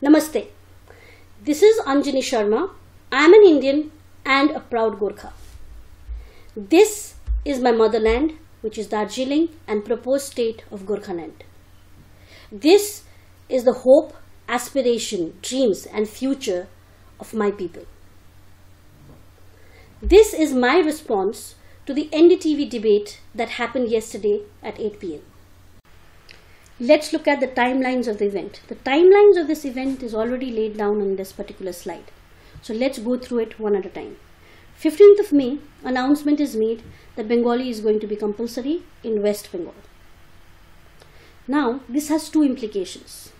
Namaste. This is Anjani Sharma. I am an Indian and a proud Gorkha. This is my motherland, which is Darjeeling and proposed state of Gorkhaland. This is the hope, aspiration, dreams and future of my people. This is my response to the NDTV debate that happened yesterday at 8 p.m. Let's look at the timelines of the event. The timelines of this event is already laid down on this particular slide. So let's go through it one at a time. 15th of May, announcement is made that Bengali is going to be compulsory in West Bengal. Now, this has two implications.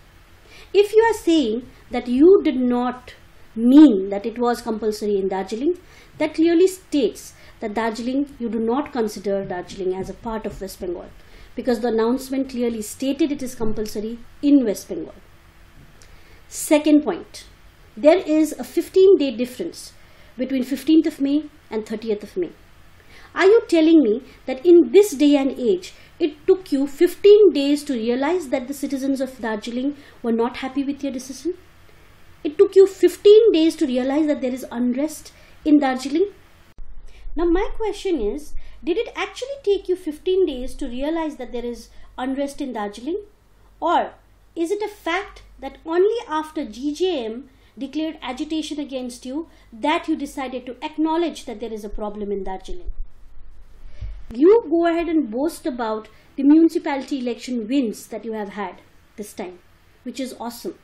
If you are saying that you did not mean that it was compulsory in Darjeeling, that clearly states that Darjeeling, you do not consider Darjeeling as a part of West Bengal, because the announcement clearly stated it is compulsory in West Bengal. Second point, there is a 15-day difference between 15th of May and 30th of May. Are you telling me that in this day and age, it took you 15 days to realize that the citizens of Darjeeling were not happy with your decision? It took you 15 days to realize that there is unrest in Darjeeling? Now my question is, did it actually take you 15 days to realize that there is unrest in Darjeeling? Or is it a fact that only after GJM declared agitation against you that you decided to acknowledge that there is a problem in Darjeeling? You go ahead and boast about the municipality election wins that you have had this time, which is awesome.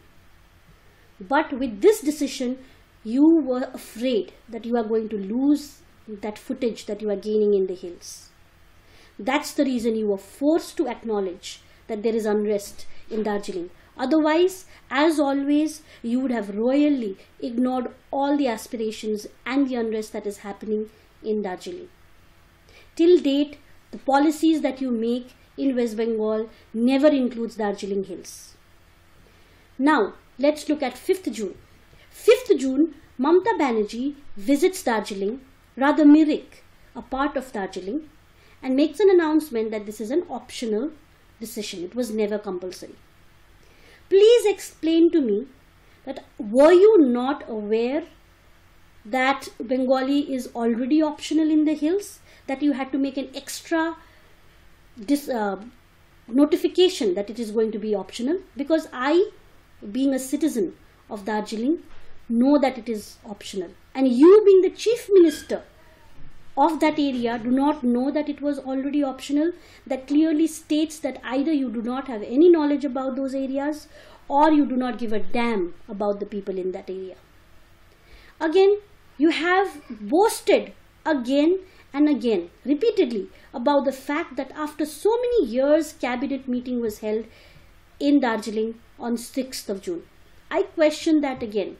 But with this decision, you were afraid that you are going to lose that footage that you are gaining in the hills. That's the reason you were forced to acknowledge that there is unrest in Darjeeling. Otherwise, as always, you would have royally ignored all the aspirations and the unrest that is happening in Darjeeling. Till date, the policies that you make in West Bengal never includes Darjeeling Hills. Now, let's look at 5th June. 5th June, Mamata Banerjee visits Darjeeling, rather Mirik, a part of Darjeeling, and makes an announcement that this is an optional decision. It was never compulsory. Please explain to me that were you not aware that Bengali is already optional in the hills, that you had to make an extra notification that it is going to be optional? Because I, being a citizen of Darjeeling, know that it is optional, and you being the chief minister of that area do not know that it was already optional. That clearly states that either you do not have any knowledge about those areas or you do not give a damn about the people in that area. Again, you have boasted again and again repeatedly about the fact that after so many years cabinet meeting was held in Darjeeling on 6th of June. I question that again.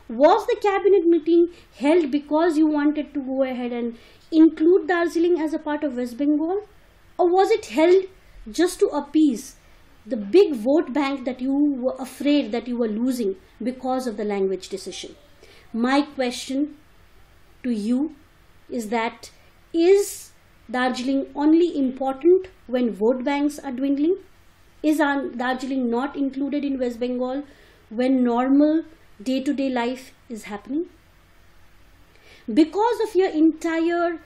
Was the cabinet meeting held because you wanted to go ahead and include Darjeeling as a part of West Bengal? Or was it held just to appease the big vote bank that you were afraid that you were losing because of the language decision? My question to you is that, is Darjeeling only important when vote banks are dwindling? Is Darjeeling not included in West Bengal when normal day-to-day life is happening? Because of your entire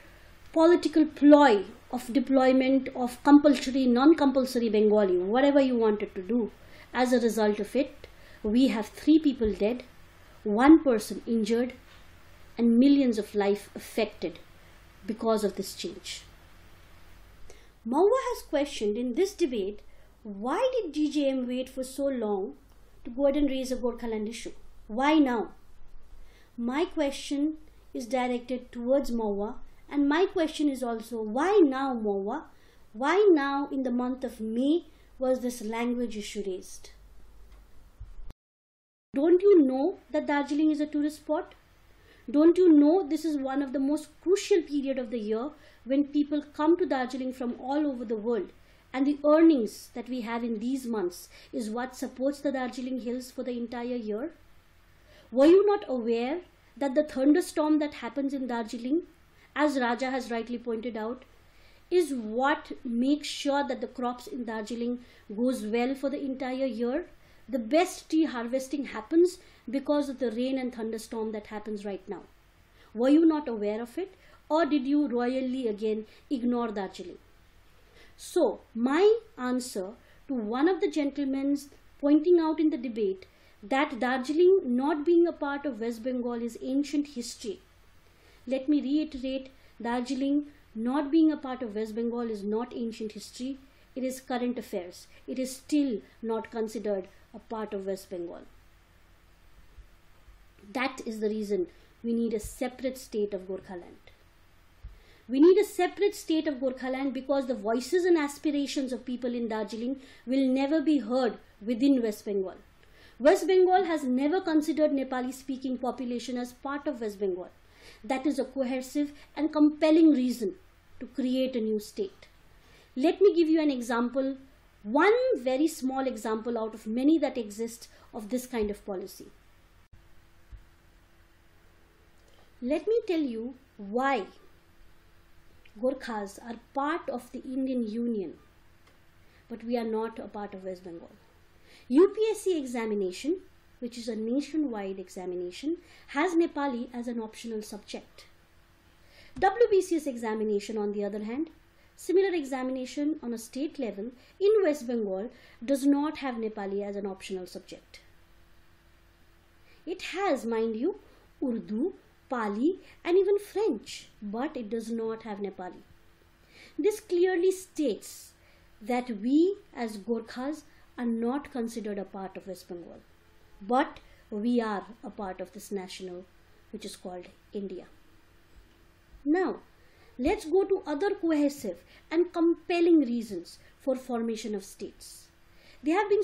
political ploy of deployment of compulsory, non-compulsory Bengali, whatever you wanted to do, as a result of it, we have 3 people dead, 1 person injured, and millions of lives affected because of this change. Maua has questioned in this debate, why did GJM wait for so long to go ahead and raise a Gorkhaland issue? Why now? My question is directed towards Maua, and my question is also, why now, Maua? Why now in the month of May was this language issue raised? Don't you know that Darjeeling is a tourist spot? Don't you know this is one of the most crucial period of the year when people come to Darjeeling from all over the world, and the earnings that we have in these months is what supports the Darjeeling Hills for the entire year? Were you not aware that the thunderstorm that happens in Darjeeling, as Raja has rightly pointed out, is what makes sure that the crops in Darjeeling goes well for the entire year? the best tea harvesting happens because of the rain and thunderstorm that happens right now. Were you not aware of it, or did you royally again ignore Darjeeling? So, my answer to one of the gentlemen pointing out in the debate that Darjeeling not being a part of West Bengal is ancient history. Let me reiterate, Darjeeling not being a part of West Bengal is not ancient history. It is current affairs. It is still not considered a part of West Bengal. That is the reason we need a separate state of Gorkhaland. We need a separate state of Gorkhaland because the voices and aspirations of people in Darjeeling will never be heard within West Bengal. West Bengal has never considered Nepali-speaking population as part of West Bengal. That is a cohesive and compelling reason to create a new state. Let me give you an example, one very small example out of many that exist of this kind of policy. Let me tell you why Gorkhas are part of the Indian Union, but we are not a part of West Bengal. UPSC examination, which is a nationwide examination, has Nepali as an optional subject. WBCS examination, on the other hand, similar examination on a state level in West Bengal, does not have Nepali as an optional subject. It has, mind you, Urdu, Pali and even French, but it does not have Nepali. This clearly states that we as Gorkhas are not considered a part of West Bengal, but we are a part of this national which is called India. Now, let's go to other cohesive and compelling reasons for formation of states. They have been